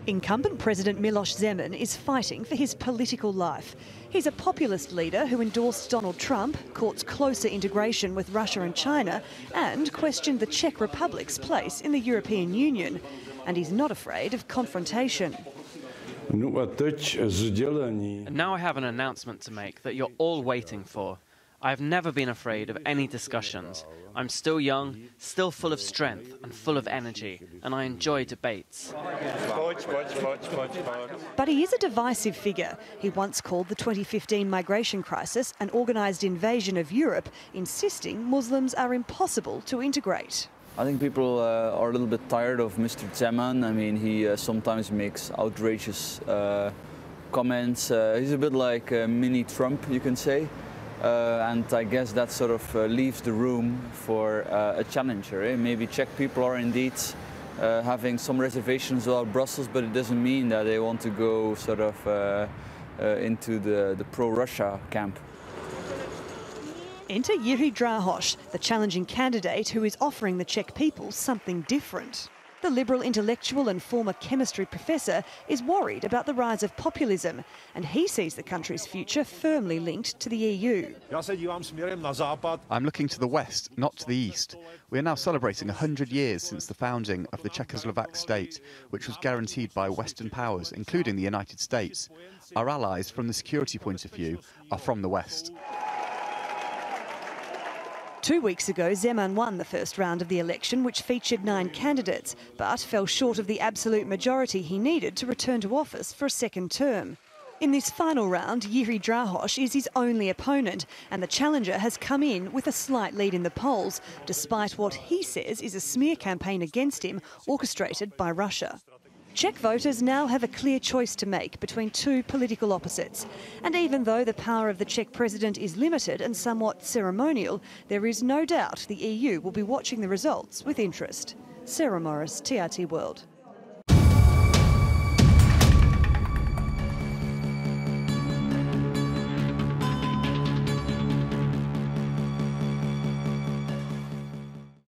Incumbent President Miloš Zeman is fighting for his political life. He's a populist leader who endorsed Donald Trump, courts closer integration with Russia and China, and questioned the Czech Republic's place in the European Union. And he's not afraid of confrontation. And now I have an announcement to make that you're all waiting for. I have never been afraid of any discussions. I'm still young, still full of strength and full of energy, and I enjoy debates. But he is a divisive figure. He once called the 2015 migration crisis an organised invasion of Europe, insisting Muslims are impossible to integrate. I think people are a little bit tired of Mr. Zeman. I mean, he sometimes makes outrageous comments. He's a bit like mini Trump, you can say. And I guess that sort of leaves the room for a challenger. Maybe Czech people are indeed having some reservations about Brussels, but it doesn't mean that they want to go sort of into the pro-Russia camp. Enter Jiří Drahoš, the challenging candidate who is offering the Czech people something different. The Liberal intellectual and former chemistry professor is worried about the rise of populism, and he sees the country's future firmly linked to the EU. I'm looking to the west, not to the east. We are now celebrating 100 years since the founding of the Czechoslovak state, which was guaranteed by Western powers, including the United States. Our allies, from the security point of view, are from the west. 2 weeks ago, Zeman won the first round of the election, which featured 9 candidates, but fell short of the absolute majority he needed to return to office for a second term. In this final round, Jiří Drahoš is his only opponent, and the challenger has come in with a slight lead in the polls, despite what he says is a smear campaign against him orchestrated by Russia. Czech voters now have a clear choice to make between two political opposites. And even though the power of the Czech president is limited and somewhat ceremonial, there is no doubt the EU will be watching the results with interest. Sarah Morice, TRT World.